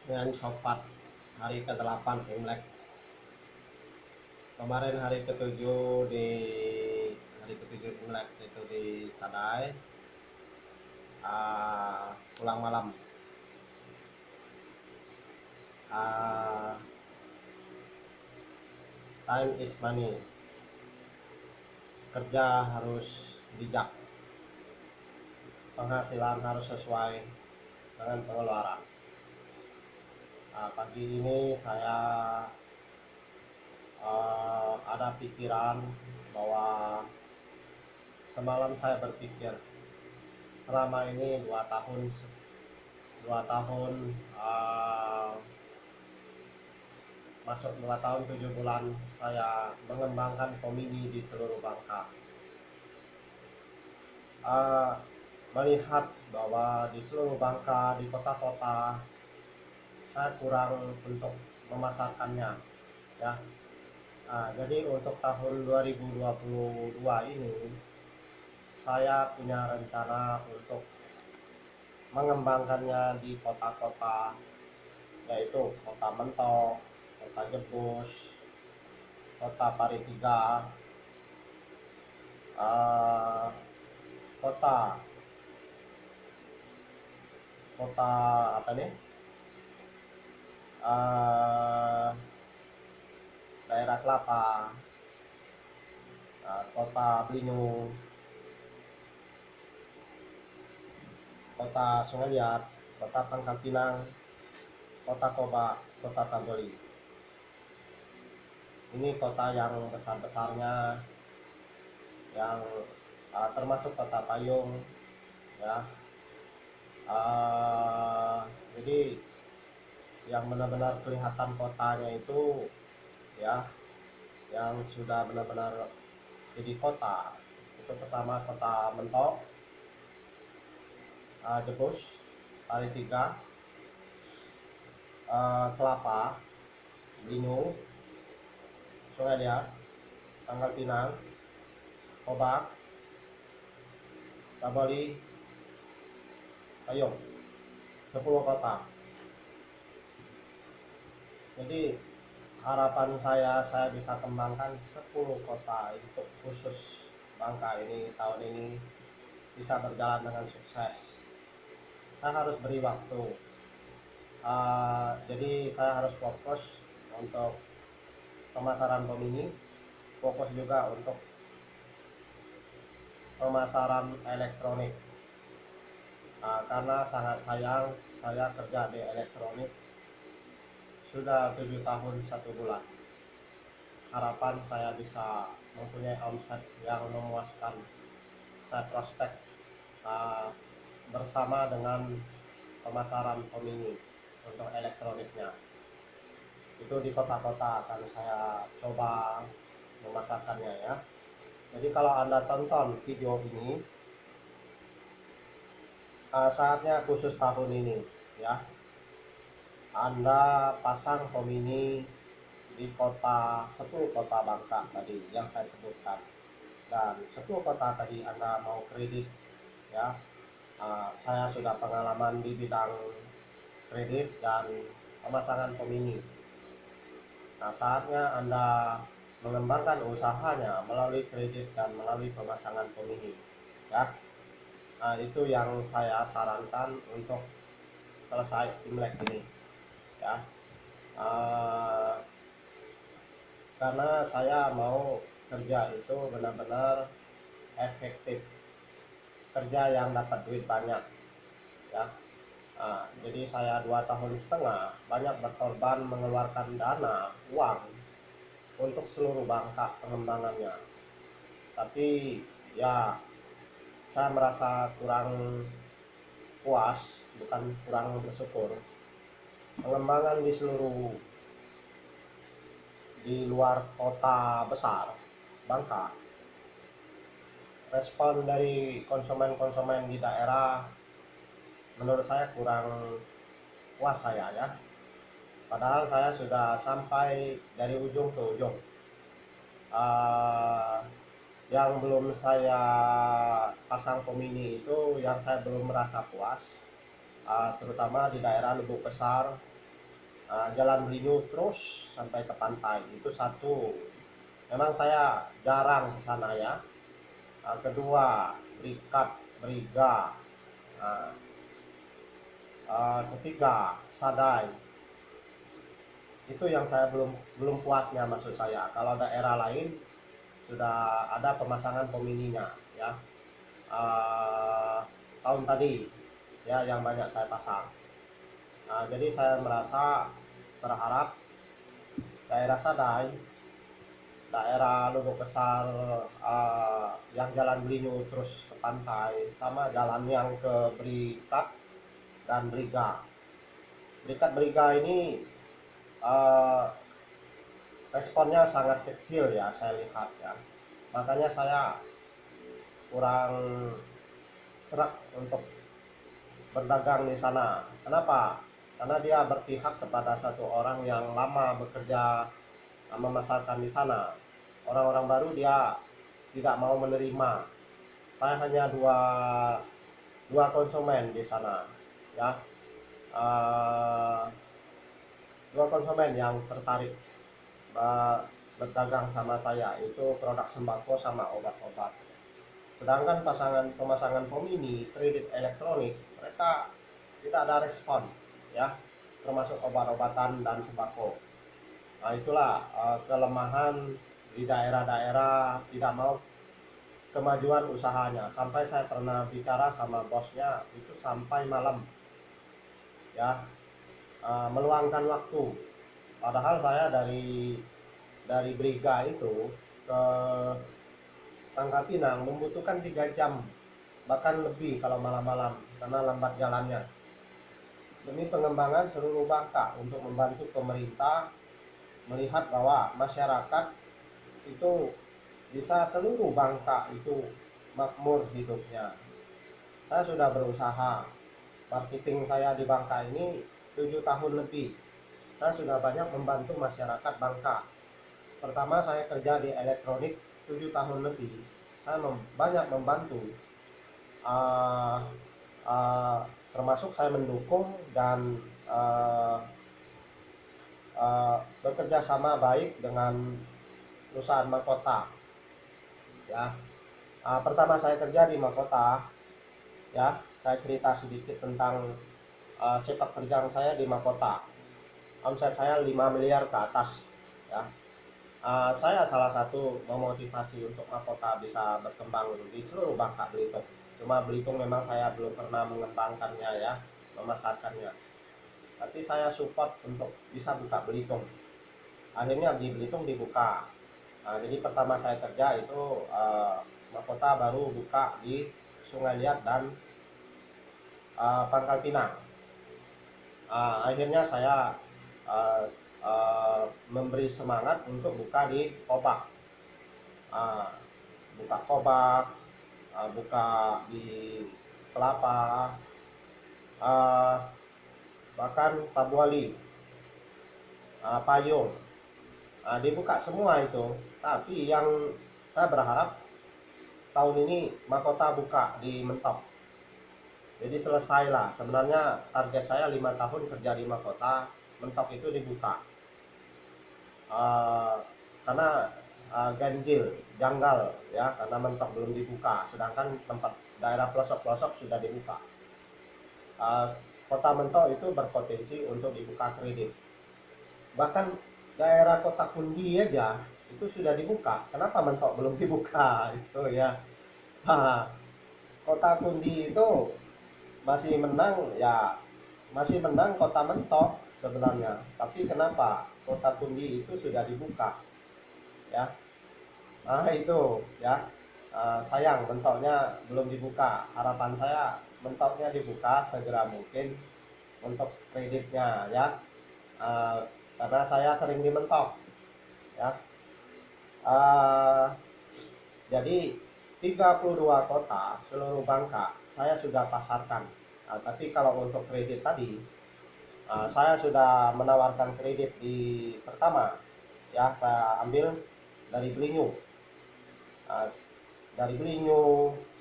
dengan Copat hari ke-8 Imlek. Kemarin hari ke-7 Imlek itu di Sadai, pulang malam. Time is money. Kerja harus bijak, penghasilan harus sesuai dengan pengeluaran. Pagi ini saya ada pikiran bahwa semalam saya berpikir selama ini 2 tahun masuk 2 tahun 7 bulan saya mengembangkan Komini di seluruh Bangka. Melihat bahwa di seluruh Bangka, di kota-kota, saya kurang untuk memasarkannya, ya. Jadi untuk tahun 2022 ini saya punya rencana untuk mengembangkannya di kota-kota, yaitu Kota Mentok, Kota Jebus, Kota Paritiga, kota apa nih, daerah Kelapa, Kota Blinyu, Kota Sungai Liat, Kota Pangkal Pinang, Kota Koba, Kota Tagoli. Ini kota yang besar-besarnya, yang termasuk Kota Payung, ya. Jadi yang benar-benar kelihatan kotanya itu, ya, yang sudah benar-benar jadi kota. Itu pertama Kota Mentok, Jebus, Paritiga, Kelapa, Blinyu, Sungai Liat, Pangkal Pinang, Kobak, Taboli, Payung, 10 kota. Jadi harapan saya bisa kembangkan 10 kota untuk khusus Bangka ini tahun ini bisa berjalan dengan sukses. Saya harus beri waktu. Jadi saya harus fokus untuk pemasaran Komini, fokus juga untuk pemasaran elektronik. Karena sangat sayang saya kerja di elektronik sudah 7 tahun 1 bulan. Harapan saya bisa mempunyai omset yang memuaskan. Saya prospek bersama dengan pemasaran Komini untuk elektroniknya. Itu di kota-kota akan saya coba memasarkannya, ya. Jadi kalau Anda tonton video ini, saatnya khusus tahun ini, ya. Anda pasang Komini di 10 kota Bangka tadi yang saya sebutkan, dan 10 kota tadi Anda mau kredit, ya. Saya sudah pengalaman di bidang kredit dan pemasangan Komini. Saatnya Anda mengembangkan usahanya melalui kredit dan melalui pemasangan Komini, ya. Itu yang saya sarankan untuk selesai Imlek ini, ya. Karena saya mau kerja itu benar-benar efektif, kerja yang dapat duit banyak, ya. Jadi saya 2,5 tahun banyak berkorban mengeluarkan dana uang untuk seluruh Bangka pengembangannya, tapi ya saya merasa kurang puas, bukan kurang bersyukur. Pengembangan di luar kota besar Bangka, respon dari konsumen-konsumen di daerah menurut saya kurang puas saya, ya. Padahal saya sudah sampai dari ujung ke ujung. Yang belum saya pasang Komini itu yang saya belum merasa puas, terutama di daerah Lubuk Besar, Jalan Belinyu terus sampai ke pantai. Itu satu. Memang saya jarang ke sana ya. Kedua, Briga. Nah, ketiga, Sadai. Itu yang saya belum belum puasnya, maksud saya. Kalau daerah lain sudah ada pemasangan pomininya ya. Uh, Tahun tadi ya yang banyak saya pasang. Jadi saya merasa berharap daerah Sadai, daerah Lubuk Besar, yang jalan Belinyu terus ke pantai, sama jalan yang ke Berikat dan Briga. Briga ini uh, responnya sangat kecil ya, saya lihat ya. Makanya saya kurang serak untuk berdagang di sana. Kenapa? Karena dia berpihak kepada satu orang yang lama bekerja memasarkan di sana. Orang-orang baru dia tidak mau menerima. Saya hanya dua konsumen di sana, ya. Uh, Dua konsumen yang tertarik berdagang sama saya, itu produk sembako sama obat-obat. Sedangkan pemasangan pomini, kredit elektronik, mereka tidak ada respon, ya, termasuk obat-obatan dan sembako. Nah, itulah kelemahan di daerah-daerah tidak mau kemajuan usahanya. Sampai saya pernah bicara sama bosnya itu sampai malam, ya, meluangkan waktu. Padahal saya dari Briga itu ke Pangkal Pinang membutuhkan 3 jam, bahkan lebih kalau malam-malam karena lambat jalannya. Demi pengembangan seluruh Bangka untuk membantu pemerintah melihat bahwa masyarakat itu bisa seluruh Bangka itu makmur hidupnya. Saya sudah berusaha, marketing saya di Bangka ini 7 tahun lebih. Saya sudah banyak membantu masyarakat Bangka. Pertama saya kerja di elektronik 7 tahun lebih. Saya banyak membantu, uh, termasuk saya mendukung dan bekerja sama baik dengan perusahaan mahkota, ya. Pertama saya kerja di mahkota, ya, saya cerita sedikit tentang sepak terjang saya di mahkota. Omset saya 5 miliar ke atas, ya. Saya salah satu memotivasi untuk mahkota bisa berkembang di seluruh Bangka Belitung. Cuma Belitung memang saya belum pernah mengembangkannya ya, memasarkannya. Tapi saya support untuk bisa buka Belitung. Akhirnya di Belitung dibuka. Jadi pertama saya kerja itu mahkota baru buka di Sungai Liat dan Pangkal Pinang. Akhirnya saya memberi semangat untuk buka di Kobak, buka Kobak, buka di Kelapa, bahkan Pabuali, Payung, dibuka semua itu. Tapi yang saya berharap tahun ini mahkota buka di Mentok. Jadi selesailah. Sebenarnya target saya 5 tahun kerja di mahkota, Mentok itu dibuka. Karena ganjil, janggal ya, karena Mentok belum dibuka, sedangkan tempat daerah pelosok-pelosok sudah dibuka. Kota Mentok itu berpotensi untuk dibuka kredit. Bahkan daerah Kota Kundi aja itu sudah dibuka. Kenapa Mentok belum dibuka? Itu ya. Kota Kundi itu masih menang ya, masih menang Kota Mentok sebenarnya. Tapi kenapa Kota Kundi itu sudah dibuka, ya? Itu ya, sayang Mentoknya belum dibuka. Harapan saya Mentoknya dibuka segera mungkin untuk kreditnya ya, karena saya sering di Mentok ya. Jadi 32 kota seluruh Bangka saya sudah pasarkan. Tapi kalau untuk kredit tadi, saya sudah menawarkan kredit di pertama, ya, saya ambil dari Belinyu,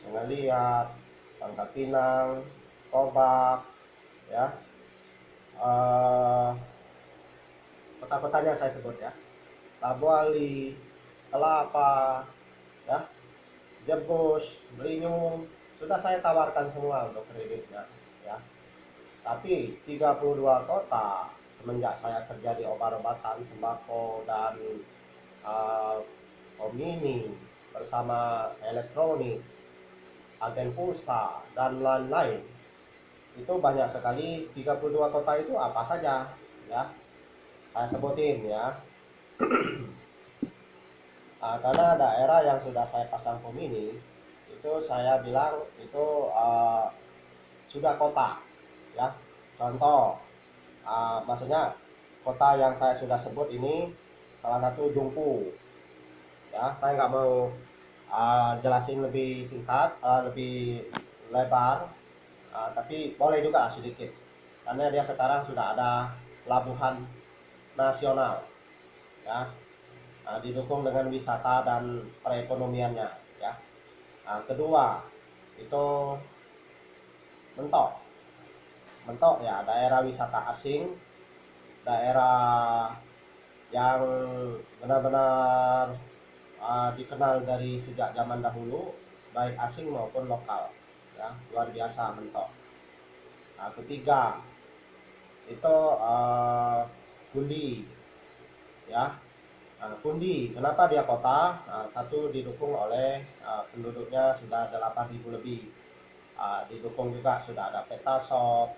Sungai Liat, Pangkal Pinang, Kobak, ya, kota-kotanya saya sebut ya. Labuali, Kelapa, ya, Jebus, Belitung, sudah saya tawarkan semua untuk kreditnya, ya. Tapi 32 kota semenjak saya kerja di obat-obatan, sembako dan uh, komini bersama elektronik, agen pulsa dan lain-lain, itu banyak sekali. 32 kota itu apa saja, ya, saya sebutin ya. Karena daerah yang sudah saya pasang POM ini, itu saya bilang itu sudah kota, ya. Contoh, maksudnya kota yang saya sudah sebut ini salah satu Jungpu, ya. Saya nggak mau jelasin lebih singkat, lebih lebar, tapi boleh juga sedikit, karena dia sekarang sudah ada pelabuhan nasional, ya. Didukung dengan wisata dan perekonomiannya, ya. Kedua itu Mentok. Mentok ya, daerah wisata asing, daerah yang benar-benar dikenal dari sejak zaman dahulu, baik asing maupun lokal, ya, luar biasa Mentok. Ketiga itu Gundi, ya. Pundi, kenapa dia kota? Satu, didukung oleh penduduknya sudah 8.000 lebih. Didukung juga sudah ada peta shop,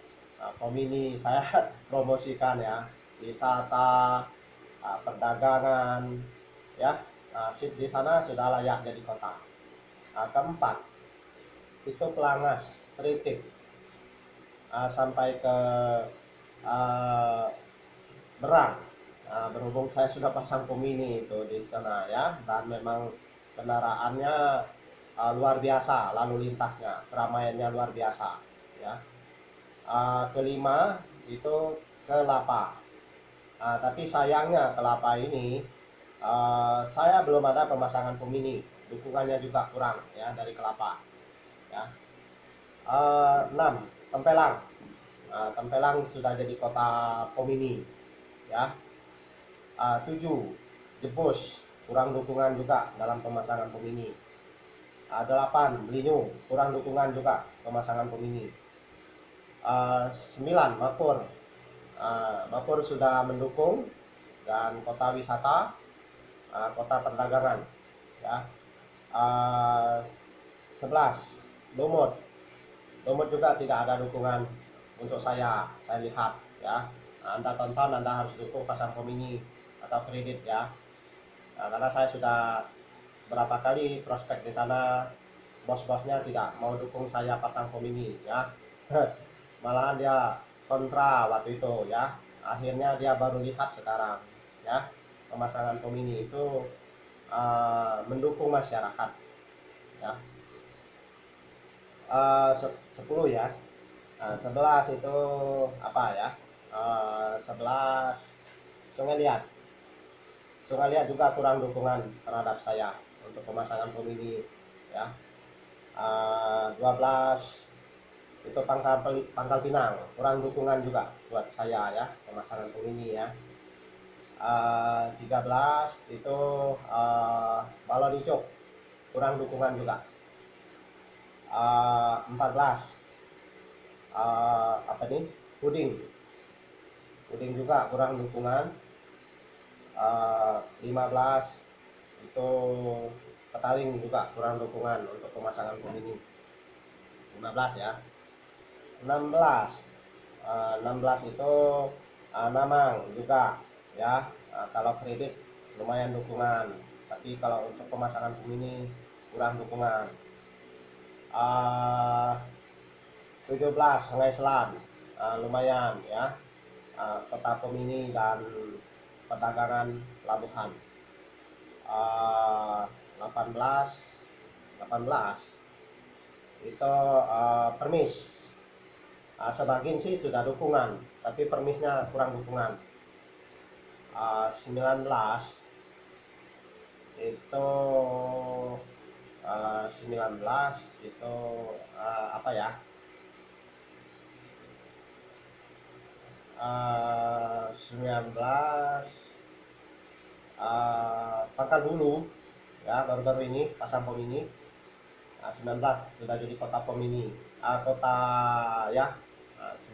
komini, saya promosikan ya, wisata, perdagangan, ya. Di sana sudah layak jadi kota. Keempat, itu Pelangas, Tritik, sampai ke Berang. Berhubung saya sudah pasang komini itu di sana ya, dan memang kendaraannya luar biasa, lalu lintasnya, keramaiannya luar biasa, ya. Kelima itu Kelapa. Tapi sayangnya Kelapa ini saya belum ada pemasangan komini, dukungannya juga kurang ya dari Kelapa, ya. 6 Tempelang. Tempelang sudah jadi kota komini, ya. 7 Jebus, kurang dukungan juga dalam pemasangan komini. 8 Belitung, kurang dukungan juga pemasangan komini. 9 Mapur. Mapur sudah mendukung dan kota wisata, kota perdagangan, ya. 11 Lumut. Lumut juga tidak ada dukungan untuk saya lihat ya. Anda tonton, Anda harus dukung pasang komini atau kredit ya. Karena saya sudah berapa kali prospek di sana, bos-bosnya tidak mau dukung saya pasang komini ya. Malahan dia kontra waktu itu ya. Akhirnya dia baru lihat sekarang ya, pemasangan komini itu mendukung masyarakat ya. 10 ya. 11 itu apa ya? 11 Sungai Liat. Sungai Liat juga kurang dukungan terhadap saya untuk pemasangan komini ya. 12 itu Pangkal Pinang, kurang dukungan juga buat saya ya, pemasangan komini ya. 13 itu Balon Icuk, kurang dukungan juga. 14 apa nih, Puding juga kurang dukungan. 15 itu Petaling juga kurang dukungan untuk pemasangan komini. 15 ya. 16 itu Namang juga ya. Kalau kredit lumayan dukungan, tapi kalau untuk pemasangan komini kurang dukungan. 17 Sungai Selan, lumayan ya, kota komini dan perdagangan pelabuhan. 18 itu Permis. Sebagian sih sudah dukungan, tapi permisnya kurang dukungan. 19 itu 19 itu apa ya? 19 bahkan dulu ya baru-baru ini pasang Pomini 19 sudah jadi kota Pomini, kota ya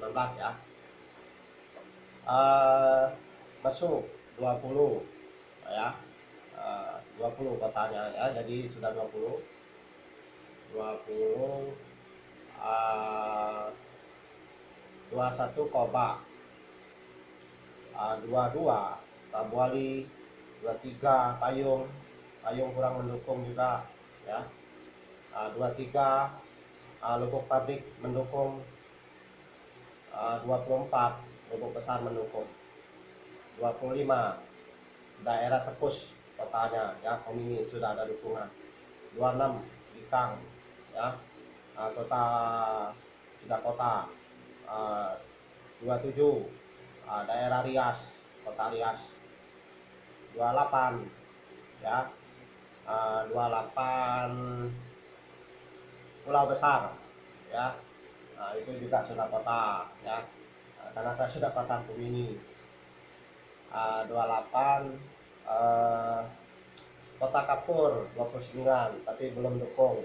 19 ya. Masuk 20 ya, 20 kotanya ya, jadi sudah 20 21 Koba, 22 Tabuali, 23 Payung kurang mendukung juga ya. 23 Lubuk Pabrik mendukung, 24 Lubuk Besar mendukung, 25 daerah Tepus kotanya ya Pomini sudah ada dukungan, 26 Ikang ya, kota sudah kota, 27 daerah Rias, kota Rias, 28 ya, 28 Pulau Besar ya. Itu juga sudah kota ya, karena saya sudah pasang Pomini. 28 Kota Kapur 29 tapi belum dukung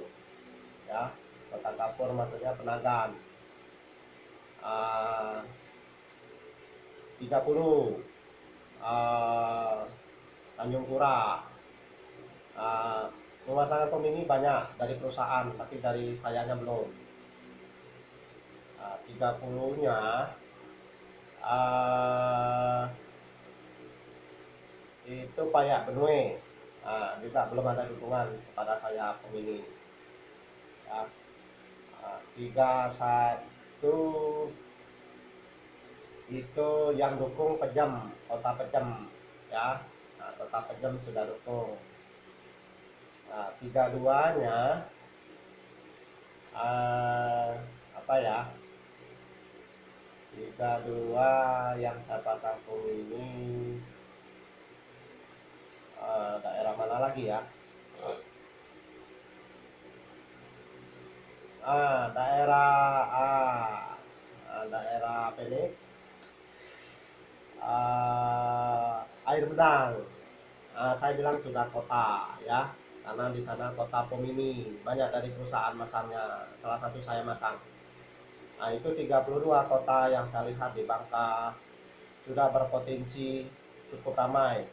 ya. Kota Kapur maksudnya Penagan. 30 Tanjung Pura. Pemasangan Pomini banyak dari perusahaan tapi dari sayanya belum. 30-nya itu Payak Benue, juga belum ada dukungan kepada saya Pomini ya. 31 itu yang dukung Pejam, kota Pejam ya. Kota Pejam sudah dukung. 32-nya apa ya, 32 yang saya pasang Pomini daerah mana lagi ya, daerah apa ini, Air Medang. Saya bilang sudah kota ya, karena di sana kota Pomini banyak dari perusahaan masangnya, salah satu saya masang. Itu 32 kota yang saya lihat di Bangka sudah berpotensi cukup ramai.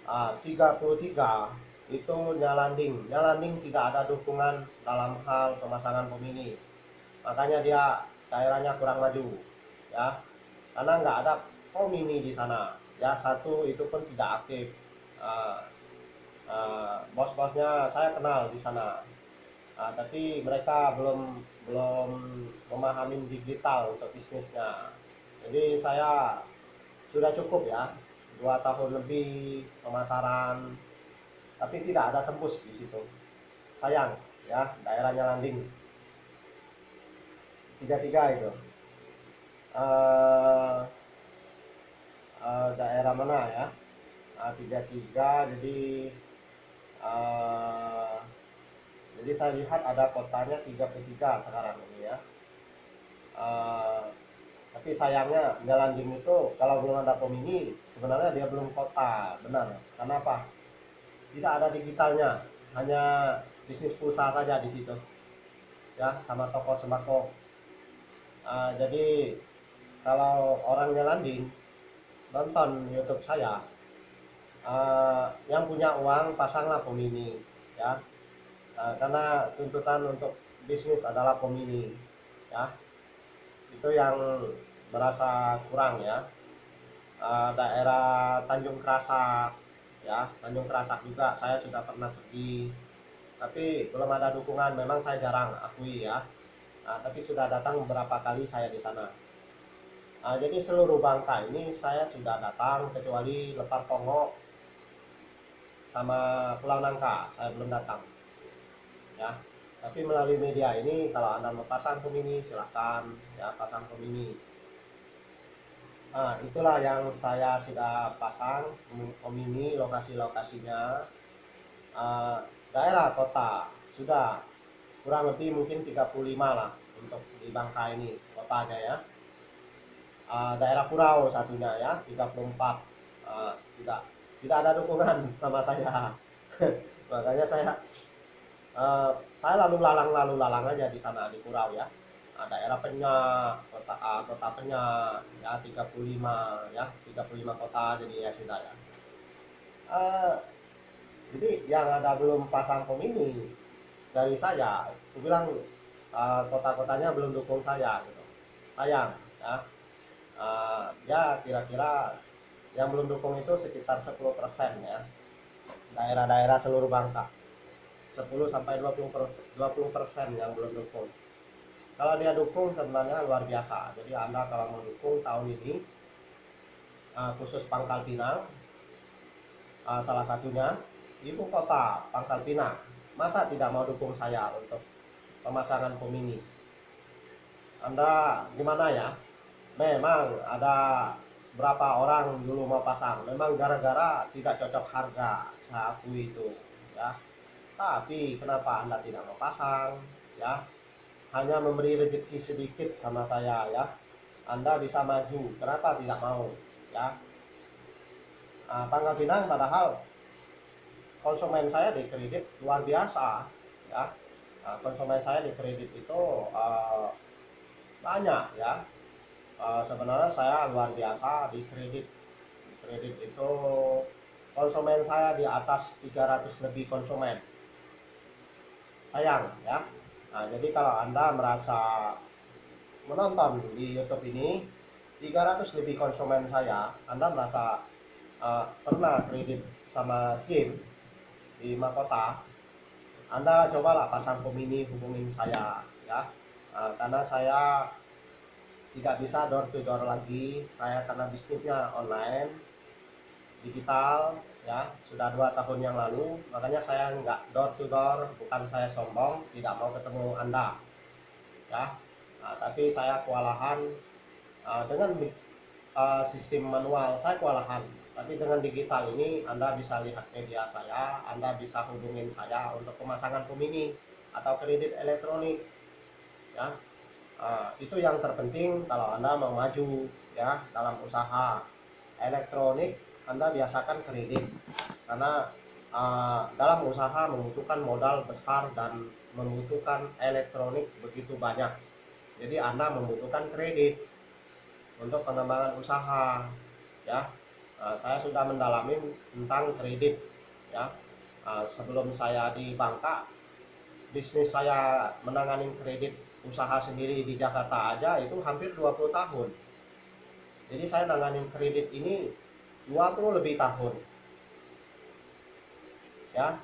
33 itu Nyalanding tidak ada dukungan dalam hal pemasangan Pomini, makanya dia daerahnya kurang maju ya, karena nggak ada Pomini di sana ya. Satu itu pun tidak aktif. Bos-bosnya saya kenal di sana, tapi mereka belum memahami digital untuk bisnisnya. Jadi saya sudah cukup ya, 2 tahun lebih pemasaran tapi tidak ada tembus di situ. Sayang ya, daerahnya Landing 33 itu. Daerah mana ya? 33, jadi saya lihat ada kotanya 33 sekarang ini ya. Tapi sayangnya Landing itu kalau belum ada Pomini sebenarnya dia belum kota, benar. Kenapa? Tidak ada digitalnya, hanya bisnis pulsa saja di situ ya, sama toko sembako. Jadi kalau orangnya Landing nonton YouTube saya, yang punya uang pasanglah Pomini ya, karena tuntutan untuk bisnis adalah Pomini ya. Itu yang merasa kurang ya. Daerah Tanjung Krasak ya, Tanjung Krasak juga saya sudah pernah pergi tapi belum ada dukungan. Memang saya jarang akui ya, tapi sudah datang beberapa kali saya di sana. Jadi seluruh Bangka ini saya sudah datang kecuali Lepar Pongo sama Pulau Nangka saya belum datang ya. Tapi melalui media ini kalau Anda mau pasang Pomini silahkan ya, pasang Pomini. Itulah yang saya sudah pasang Pomini, lokasi-lokasinya. Daerah kota sudah kurang lebih mungkin 35 lah untuk di Bangka ini kotanya ya. Daerah Kurau satunya ya 34. Tidak ada dukungan sama saya Makanya saya lalu lalang aja di sana di Kurau ya. Daerah Penyak, kota Penyak ya 35 ya, 35 kota jadi ya sudah ya. Eh, jadi yang ada belum pasang pemini dari saya, aku bilang kota-kotanya belum dukung saya gitu. Sayang ya. Ya kira-kira yang belum dukung itu sekitar 10% ya. Daerah-daerah seluruh Bangka. 10 sampai 20% yang belum dukung. Kalau dia dukung sebenarnya luar biasa. Jadi Anda kalau mau dukung tahun ini khusus Pangkal Pinang, salah satunya ibu kota Pangkal Pinang. Masa tidak mau dukung saya untuk pemasangan Pomini? Anda gimana ya? Memang ada berapa orang dulu mau pasang. Memang gara-gara tidak cocok harga, saya akui itu ya. Tapi kenapa Anda tidak mau pasang ya? Hanya memberi rezeki sedikit sama saya ya. Anda bisa maju, kenapa tidak mau ya? Pangkal Pinang padahal konsumen saya di kredit luar biasa ya. Konsumen saya di kredit itu banyak ya. Sebenarnya saya luar biasa di kredit. Kredit itu konsumen saya di atas 300 lebih konsumen. Sayang ya. Jadi kalau Anda merasa menonton di YouTube ini 300 lebih konsumen saya, Anda merasa pernah kredit sama Kim di Makota, Anda cobalah pasang Pomini, hubungin saya ya. Karena saya tidak bisa door to door lagi, saya karena bisnisnya online digital ya, sudah 2 tahun yang lalu, makanya saya nggak door to door. Bukan saya sombong tidak mau ketemu Anda ya. Tapi saya kewalahan dengan sistem manual, saya kewalahan. Tapi dengan digital ini Anda bisa lihat media saya, Anda bisa hubungin saya untuk pemasangan Pomini atau kredit elektronik ya. Itu yang terpenting kalau Anda mau maju ya dalam usaha elektronik. Anda biasakan kredit karena dalam usaha membutuhkan modal besar dan membutuhkan elektronik begitu banyak. Jadi Anda membutuhkan kredit untuk pengembangan usaha ya. Saya sudah mendalami tentang kredit ya. Sebelum saya di Bangka, bisnis saya menangani kredit usaha sendiri di Jakarta aja itu hampir 20 tahun. Jadi saya nanganin kredit ini 20 lebih tahun ya.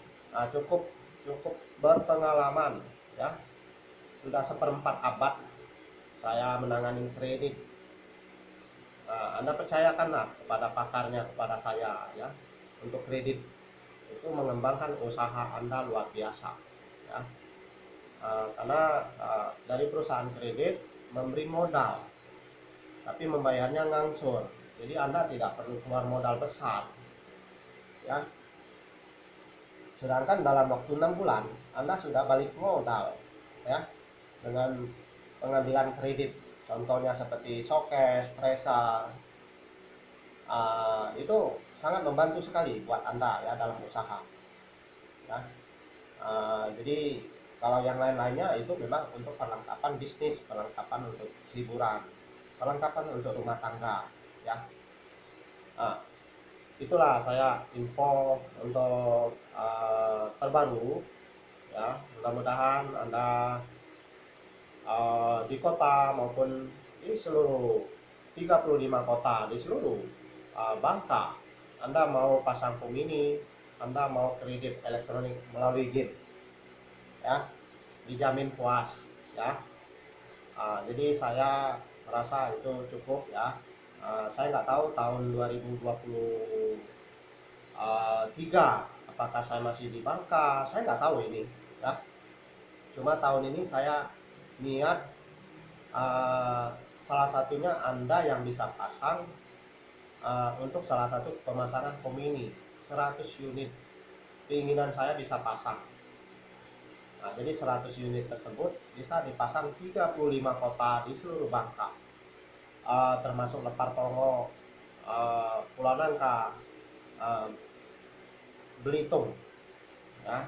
Cukup cukup berpengalaman ya. Sudah seperempat abad saya menangani kredit. Anda percayakanlah kepada pakarnya, kepada saya ya. Untuk kredit itu mengembangkan usaha Anda luar biasa ya. Karena dari perusahaan kredit memberi modal tapi membayarnya ngangsur, jadi Anda tidak perlu keluar modal besar ya. Sedangkan dalam waktu 6 bulan Anda sudah balik modal ya, dengan pengambilan kredit. Contohnya seperti Showcase, Presa, itu sangat membantu sekali buat Anda ya dalam usaha ya. Jadi kalau yang lain-lainnya itu memang untuk perlengkapan bisnis, perlengkapan untuk hiburan, perlengkapan untuk rumah tangga ya. Itulah saya info untuk terbaru ya. Mudah-mudahan Anda di kota maupun di seluruh 35 kota di seluruh Bangka, Anda mau pasang Pomini, Anda mau kredit elektronik melalui game ya, dijamin puas ya. Jadi saya merasa itu cukup ya. Saya nggak tahu tahun 2023 apakah saya masih di Bangka, saya nggak tahu ini ya. Cuma tahun ini saya niat, salah satunya Anda yang bisa pasang untuk salah satu pemasangan Pomini 100 unit, keinginan saya bisa pasang. Jadi 100 unit tersebut bisa dipasang 35 kota di seluruh Bangka, termasuk Lepar Tongo, Pulau Nangka, Belitung ya.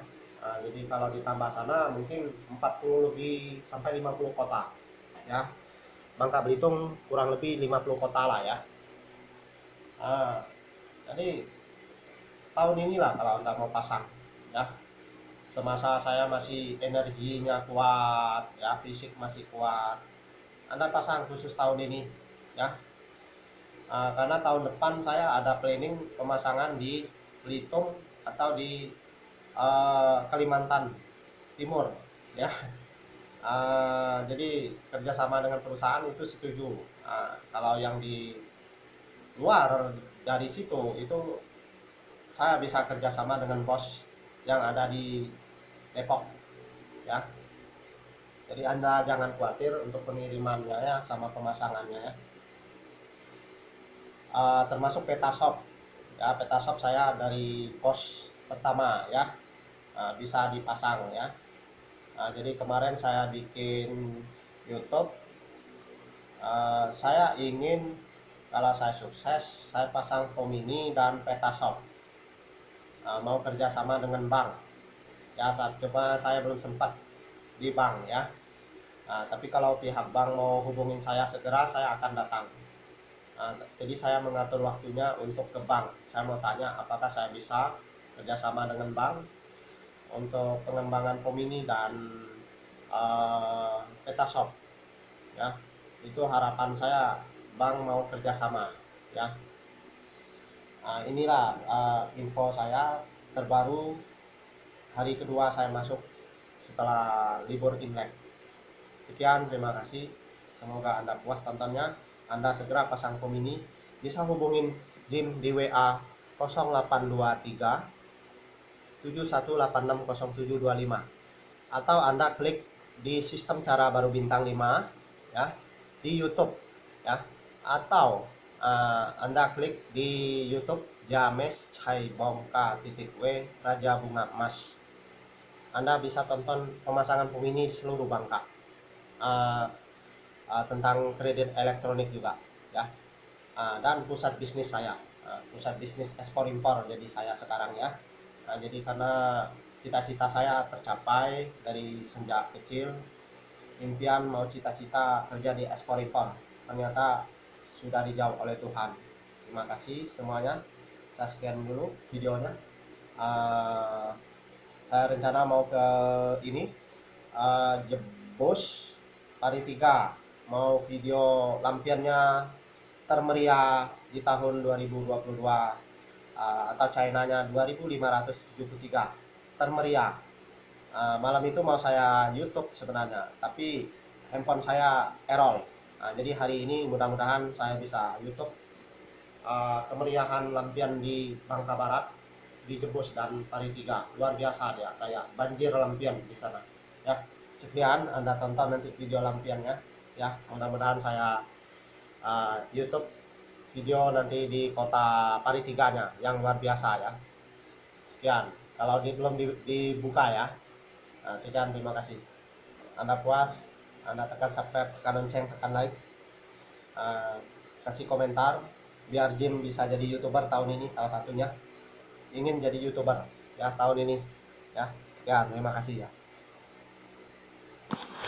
Jadi kalau ditambah sana mungkin 40 lebih sampai 50 kota ya. Bangka Belitung kurang lebih 50 kota lah ya. Nah, jadi tahun inilah kalau Anda mau pasang ya. Semasa saya masih energinya kuat ya, fisik masih kuat, Anda pasang khusus tahun ini ya. Karena tahun depan saya ada planning pemasangan di Belitung atau di Kalimantan Timur ya. Jadi kerjasama dengan perusahaan itu setuju. Kalau yang di luar dari situ itu saya bisa kerjasama dengan bos yang ada di Depok ya. Jadi Anda jangan khawatir untuk pengirimannya ya sama pemasangannya ya. Termasuk Petashop ya. Petashop saya dari pos pertama ya, bisa dipasang ya. Jadi kemarin saya bikin YouTube, saya ingin kalau saya sukses saya pasang Pomini dan Petashop, mau kerjasama dengan bank ya. Cuma saya belum sempat di bank ya. Tapi kalau pihak bank mau hubungin saya segera, saya akan datang. Jadi saya mengatur waktunya untuk ke bank. Saya mau tanya apakah saya bisa kerjasama dengan bank untuk pengembangan Pomini dan Petashop ya. Itu harapan saya, bank mau kerjasama ya. Inilah info saya terbaru hari kedua saya masuk setelah libur Imlek. Sekian, terima kasih. Semoga Anda puas tontonnya. Anda segera pasang Pomini. Bisa hubungin Jim di WA 0823 71860725, atau Anda klik di sistem cara baru bintang 5 ya di YouTube ya, atau Anda klik di YouTube James Chai Bongka .w Raja Bunga Emas. Anda bisa tonton pemasangan Pomini seluruh Bangka, tentang kredit elektronik juga ya. Dan pusat bisnis saya, pusat bisnis ekspor impor jadi saya sekarang ya. Jadi karena cita-cita saya tercapai dari sejak kecil, impian mau cita-cita kerja di ekspor impor, ternyata sudah dijawab oleh Tuhan. Terima kasih semuanya. Saya sekian dulu videonya. Saya rencana mau ke ini, Jebus Pari 3, mau video lampiannya termeriah di tahun 2022, atau China-nya 2573 termeriah. Malam itu mau saya YouTube sebenarnya, tapi handphone saya error. Jadi hari ini mudah-mudahan saya bisa YouTube kemeriahan lampian di Bangka Barat, di Jebus dan Pari 3. Luar biasa ya, kayak banjir lampian di sana ya. Sekian, Anda tonton nanti video lampiannya ya. Mudah-mudahan saya YouTube video nanti di kota Pari 3-nya yang luar biasa ya. Sekian, kalau belum dibuka ya. Sekian, terima kasih. Anda puas, Anda tekan subscribe, tekan lonceng, tekan like, kasih komentar biar Jim bisa jadi YouTuber tahun ini. Salah satunya ingin jadi YouTuber ya tahun ini ya. Sekian, terima kasih ya.